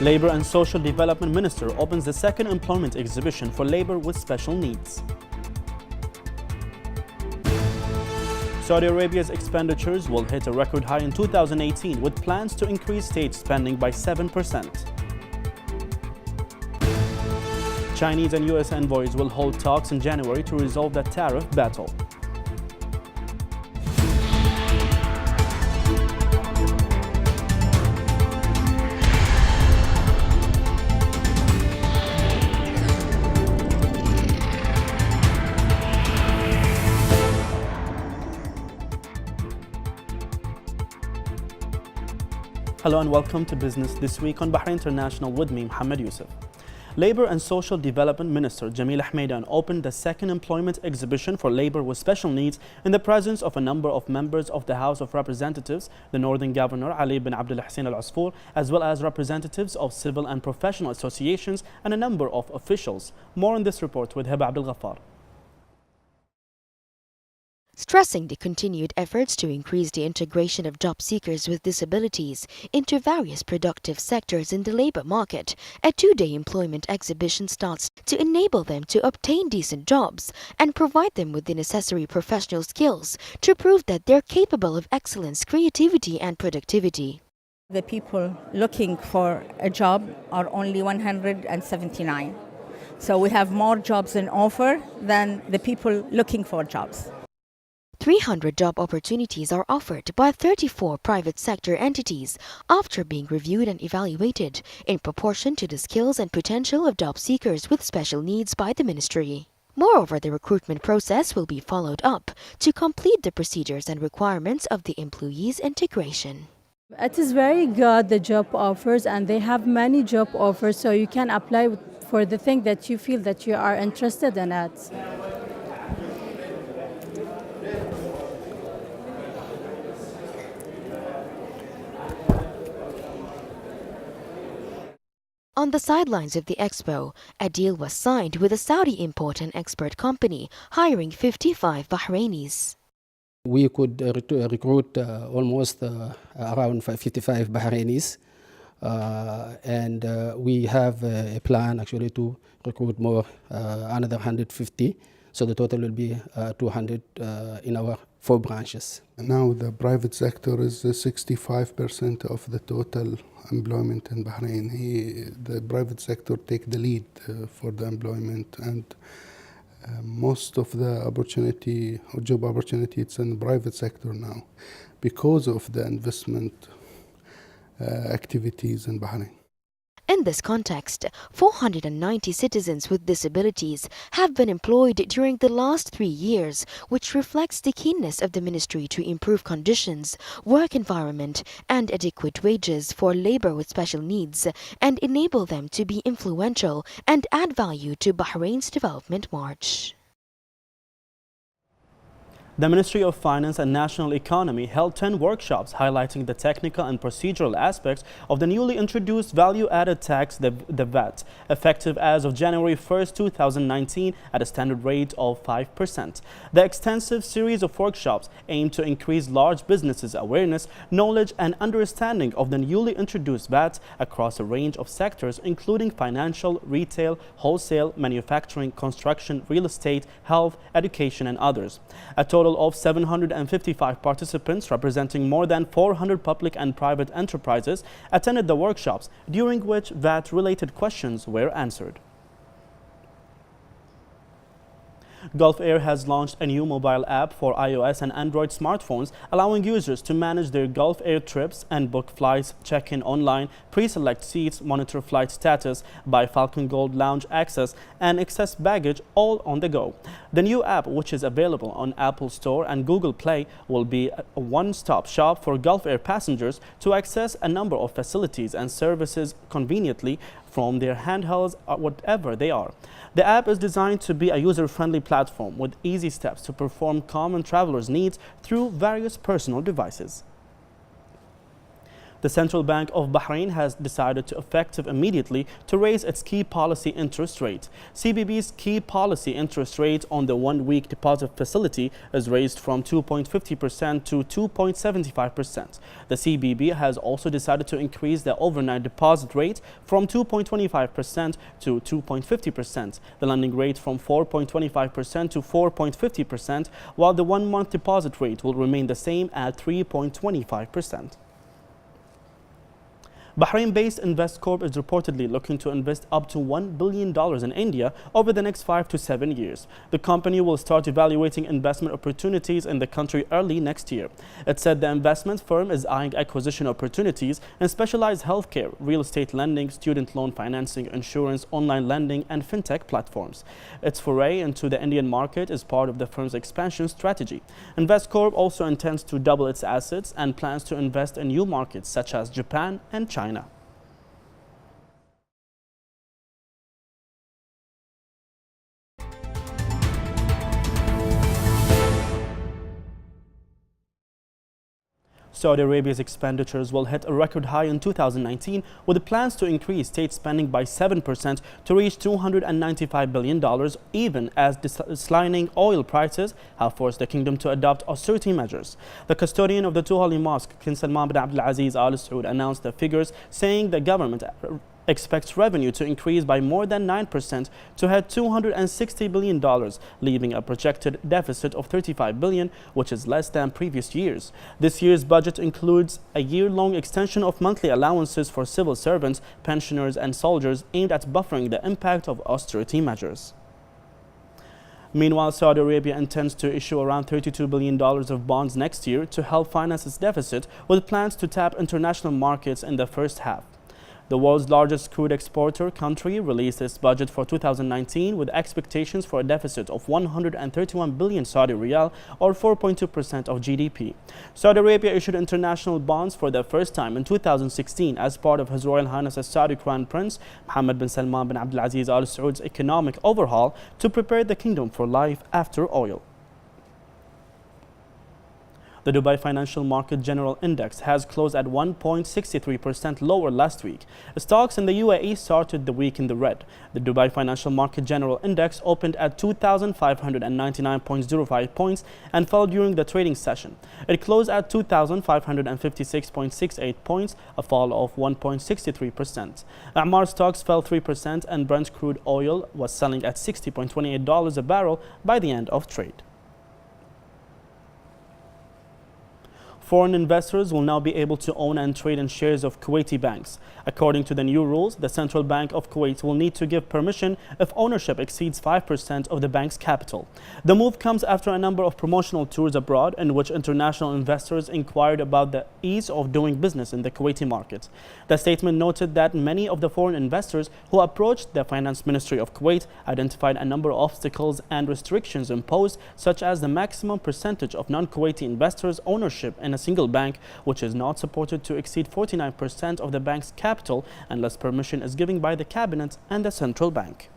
Labor and Social Development Minister opens the second employment exhibition for labor with special needs. Saudi Arabia's expenditures will hit a record high in 2018 with plans to increase state spending by 7%. Chinese and US envoys will hold talks in January to resolve the tariff battle. Hello and welcome to Business This Week on Bahrain International with me, Mohammed Yusuf. Labor and Social Development Minister Jamil Ahmeidan opened the second employment exhibition for labor with special needs in the presence of a number of members of the House of Representatives, the Northern Governor Ali bin Abdul Hussein Al Asfour, as well as representatives of civil and professional associations and a number of officials. More on this report with Hiba Abdul Ghaffar. Stressing the continued efforts to increase the integration of job seekers with disabilities into various productive sectors in the labor market, a two-day employment exhibition starts to enable them to obtain decent jobs and provide them with the necessary professional skills to prove that they're capable of excellence, creativity and productivity. The people looking for a job are only 179. So we have more jobs in offer than the people looking for jobs. 300 job opportunities are offered by 34 private sector entities after being reviewed and evaluated in proportion to the skills and potential of job seekers with special needs by the ministry. Moreover, the recruitment process will be followed up to complete the procedures and requirements of the employees' integration. It is very good, the job offers, and they have many job offers, so you can apply for the thing that you feel that you are interested in it. On the sidelines of the expo, a deal was signed with a Saudi import and export company, hiring 55 Bahrainis. We could recruit almost around 55 Bahrainis, and we have a plan actually to recruit more, another 150. So the total will be 200 in our 4 branches. Now the private sector is 65% of the total employment in Bahrain. The private sector take the lead for the employment, and most of the opportunity or job opportunity it's in the private sector now because of the investment activities in Bahrain. In this context, 490 citizens with disabilities have been employed during the last 3 years, which reflects the keenness of the ministry to improve conditions, work environment, and adequate wages for labor with special needs and enable them to be influential and add value to Bahrain's development march. The Ministry of Finance and National Economy held 10 workshops highlighting the technical and procedural aspects of the newly introduced value-added tax, the VAT, effective as of January 1st, 2019 at a standard rate of 5%. The extensive series of workshops aim to increase large businesses' awareness, knowledge and understanding of the newly introduced VAT across a range of sectors including financial, retail, wholesale, manufacturing, construction, real estate, health, education and others. A total of 755 participants representing more than 400 public and private enterprises attended the workshops, during which VAT-related questions were answered. Gulf Air has launched a new mobile app for iOS and Android smartphones, allowing users to manage their Gulf Air trips and book flights, check in online, pre-select seats, monitor flight status, buy Falcon Gold Lounge access, and access baggage all on the go. The new app, which is available on Apple Store and Google Play, will be a one-stop shop for Gulf Air passengers to access a number of facilities and services conveniently from their handhelds, whatever they are. The app is designed to be a user-friendly platform with easy steps to perform common travelers' needs through various personal devices. The Central Bank of Bahrain has decided to effective immediately to raise its key policy interest rate. CBB's key policy interest rate on the one-week deposit facility is raised from 2.50% to 2.75%. The CBB has also decided to increase the overnight deposit rate from 2.25% to 2.50%, the lending rate from 4.25% to 4.50%, while the one-month deposit rate will remain the same at 3.25%. Bahrain-based Investcorp is reportedly looking to invest up to $1 billion in India over the next 5 to 7 years. The company will start evaluating investment opportunities in the country early next year. It said the investment firm is eyeing acquisition opportunities in specialized healthcare, real estate lending, student loan financing, insurance, online lending, and fintech platforms. Its foray into the Indian market is part of the firm's expansion strategy. Investcorp also intends to double its assets and plans to invest in new markets such as Japan and China. Saudi Arabia's expenditures will hit a record high in 2019, with plans to increase state spending by 7% to reach $295 billion, even as declining oil prices have forced the kingdom to adopt austerity measures. The custodian of the two holy mosques, King Salman bin Abdulaziz Al Saud, announced the figures, saying the government expects revenue to increase by more than 9% to hit $260 billion, leaving a projected deficit of $35 billion, which is less than previous years. This year's budget includes a year-long extension of monthly allowances for civil servants, pensioners, and soldiers, aimed at buffering the impact of austerity measures. Meanwhile, Saudi Arabia intends to issue around $32 billion of bonds next year to help finance its deficit, with plans to tap international markets in the first half. The world's largest crude exporter country released its budget for 2019 with expectations for a deficit of 131 billion Saudi riyal, or 4.2% of GDP. Saudi Arabia issued international bonds for the first time in 2016 as part of His Royal Highness the Saudi Crown Prince Mohammed bin Salman bin Abdulaziz Al Saud's economic overhaul to prepare the kingdom for life after oil. The Dubai Financial Market General Index has closed at 1.63% lower last week. Stocks in the UAE started the week in the red. The Dubai Financial Market General Index opened at 2,599.05 points and fell during the trading session. It closed at 2,556.68 points, a fall of 1.63%. A'mar stocks fell 3%, and Brent crude oil was selling at $60.28 a barrel by the end of trade. Foreign investors will now be able to own and trade in shares of Kuwaiti banks. According to the new rules, the Central Bank of Kuwait will need to give permission if ownership exceeds 5% of the bank's capital. The move comes after a number of promotional tours abroad in which international investors inquired about the ease of doing business in the Kuwaiti market. The statement noted that many of the foreign investors who approached the Finance Ministry of Kuwait identified a number of obstacles and restrictions imposed, such as the maximum percentage of non-Kuwaiti investors' ownership in a single bank, which is not supported to exceed 49% of the bank's capital unless permission is given by the cabinet and the central bank.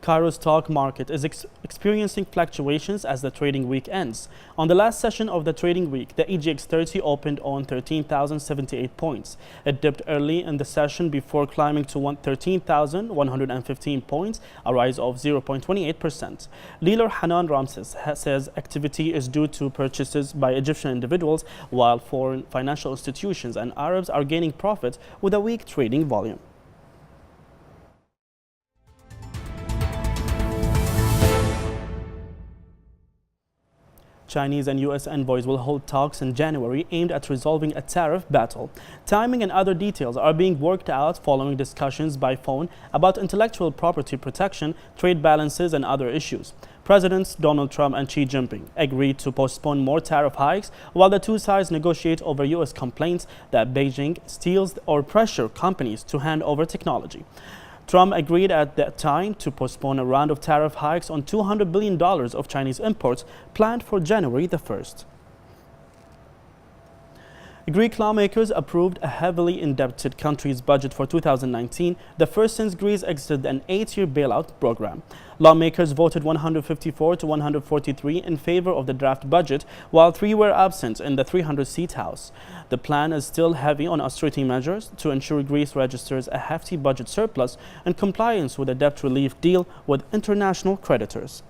Cairo's stock market is experiencing fluctuations as the trading week ends. On the last session of the trading week, the EGX 30 opened on 13,078 points. It dipped early in the session before climbing to 13,115 points, a rise of 0.28%. Dealer Hanan Ramses says activity is due to purchases by Egyptian individuals, while foreign financial institutions and Arabs are gaining profit with a weak trading volume. Chinese and U.S. envoys will hold talks in January aimed at resolving a tariff battle. Timing and other details are being worked out following discussions by phone about intellectual property protection, trade balances, and other issues. Presidents Donald Trump and Xi Jinping agreed to postpone more tariff hikes while the two sides negotiate over U.S. complaints that Beijing steals or pressure companies to hand over technology. Trump agreed at that time to postpone a round of tariff hikes on $200 billion of Chinese imports planned for January the 1st. Greek lawmakers approved a heavily indebted country's budget for 2019, the first since Greece exited an 8-year bailout program. Lawmakers voted 154 to 143 in favor of the draft budget, while 3 were absent in the 300-seat House. The plan is still heavy on austerity measures to ensure Greece registers a hefty budget surplus in compliance with a debt relief deal with international creditors.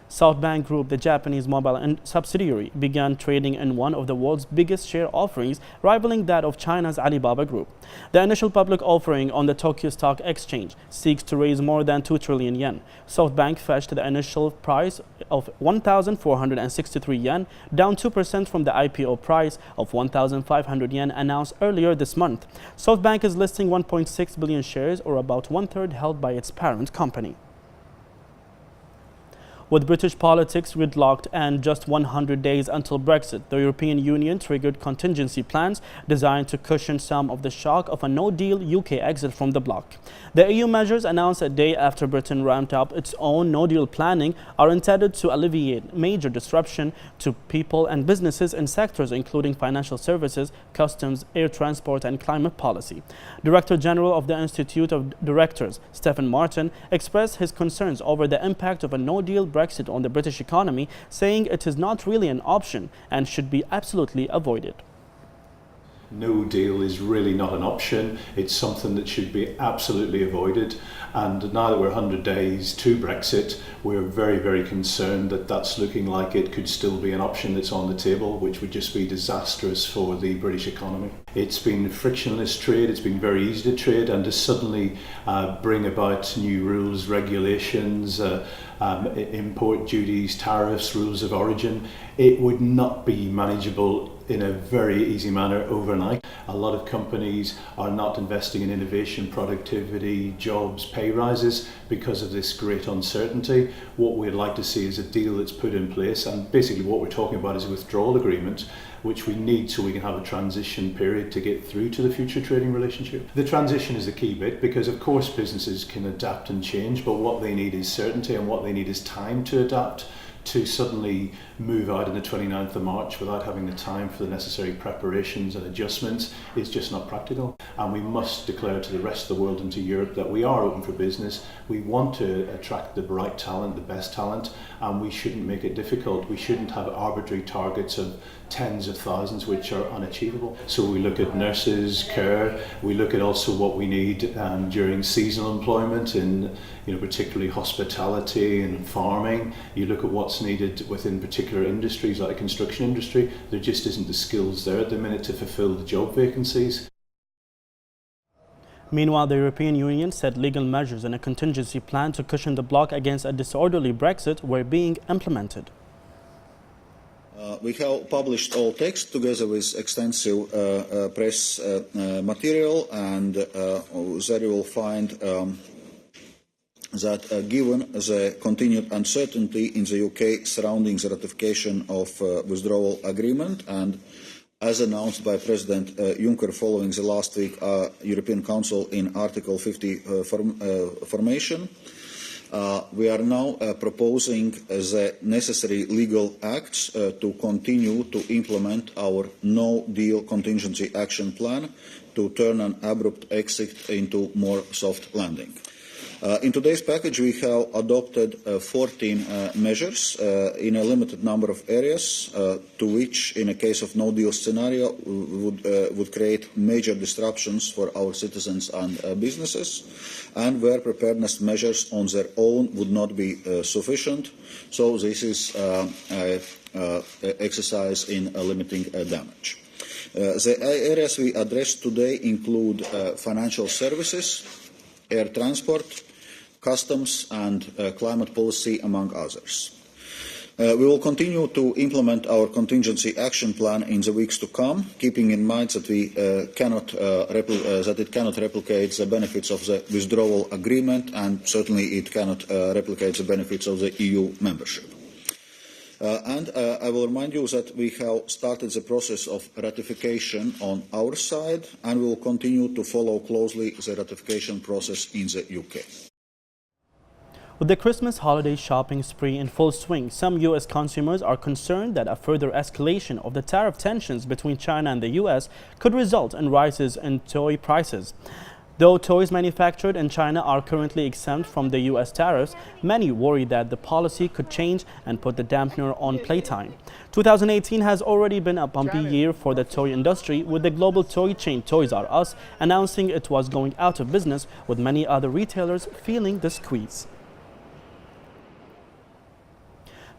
SoftBank Group, the Japanese mobile subsidiary, began trading in one of the world's biggest share offerings, rivaling that of China's Alibaba Group. The initial public offering on the Tokyo Stock Exchange seeks to raise more than 2 trillion yen. SoftBank fetched the initial price of 1,463 yen, down 2% from the IPO price of 1,500 yen announced earlier this month. SoftBank is listing 1.6 billion shares, or about one-third held by its parent company. With British politics gridlocked and just 100 days until Brexit, the European Union triggered contingency plans designed to cushion some of the shock of a no-deal UK exit from the bloc. The EU measures, announced a day after Britain ramped up its own no-deal planning, are intended to alleviate major disruption to people and businesses in sectors including financial services, customs, air transport and climate policy. Director General of the Institute of Directors, Stephen Martin, expressed his concerns over the impact of a no-deal Brexit on the British economy, saying it is not really an option and should be absolutely avoided. No deal is really not an option. It's something that should be absolutely avoided. And now that we're 100 days to Brexit, we're very, very concerned that that's looking like it could still be an option that's on the table, which would just be disastrous for the British economy. It's been frictionless trade, it's been very easy to trade, and to suddenly bring about new rules, regulations, import duties, tariffs, rules of origin, it would not be manageable in a very easy manner overnight. A lot of companies are not investing in innovation, productivity, jobs, pay rises because of this great uncertainty. What we'd like to see is a deal that's put in place, and basically what we're talking about is a withdrawal agreement, which we need so we can have a transition period to get through to the future trading relationship. The transition is the key bit, because of course businesses can adapt and change, but what they need is certainty, and what they need is time to adapt. To suddenly move out on the 29th of March without having the time for the necessary preparations and adjustments is just not practical. And we must declare to the rest of the world and to Europe that we are open for business. We want to attract the right talent, the best talent, and we shouldn't make it difficult. We shouldn't have arbitrary targets of tens of thousands which are unachievable. So we look at nurses, care, we look at also what we need during seasonal employment in particularly hospitality and farming. You look at what's needed within particular industries like the construction industry. There just isn't the skills there at the minute to fulfill the job vacancies. Meanwhile, the European Union said legal measures and a contingency plan to cushion the bloc against a disorderly Brexit were being implemented. We have published all text together with extensive press material, and there you will find that given the continued uncertainty in the UK surrounding the ratification of withdrawal agreement, and as announced by President Juncker following the last week European Council in Article 50 formation, we are now proposing the necessary legal acts to continue to implement our no-deal contingency action plan to turn an abrupt exit into more soft landing. In today's package, we have adopted 14 measures in a limited number of areas, to which, in a case of no-deal scenario, would create major disruptions for our citizens and businesses, and where preparedness measures on their own would not be sufficient. So this is an exercise in limiting damage. The areas we address today include financial services, air transport, customs and climate policy, among others. We will continue to implement our contingency action plan in the weeks to come, keeping in mind that it cannot replicate the benefits of the withdrawal agreement, and certainly it cannot replicate the benefits of the EU membership. And I will remind you that we have started the process of ratification on our side, and we will continue to follow closely the ratification process in the UK. With the Christmas holiday shopping spree in full swing, some U.S. consumers are concerned that a further escalation of the tariff tensions between China and the U.S. could result in rises in toy prices. Though toys manufactured in China are currently exempt from the U.S. tariffs, many worry that the policy could change and put the dampener on playtime. 2018 has already been a bumpy year for the toy industry, with the global toy chain Toys R Us announcing it was going out of business, with many other retailers feeling the squeeze.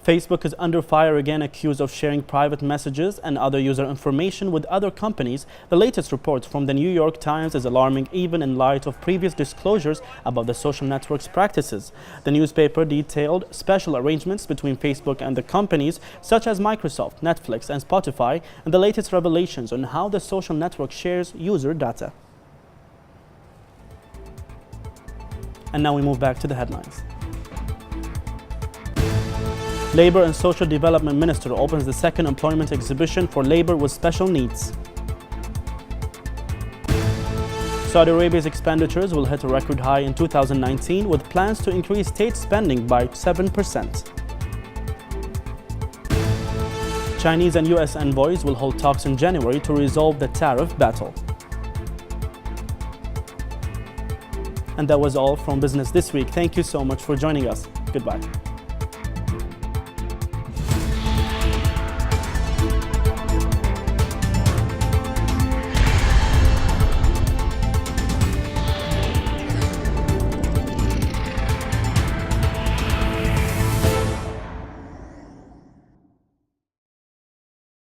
Facebook is under fire again, accused of sharing private messages and other user information with other companies. The latest report from the New York Times is alarming, even in light of previous disclosures about the social network's practices. The newspaper detailed special arrangements between Facebook and the companies such as Microsoft, Netflix and Spotify, and the latest revelations on how the social network shares user data. And now we move back to the headlines. Labor and Social Development Minister opens the second employment exhibition for labor with special needs. Saudi Arabia's expenditures will hit a record high in 2019, with plans to increase state spending by 7%. Chinese and U.S. envoys will hold talks in January to resolve the tariff battle. And that was all from Business This Week. Thank you so much for joining us. Goodbye.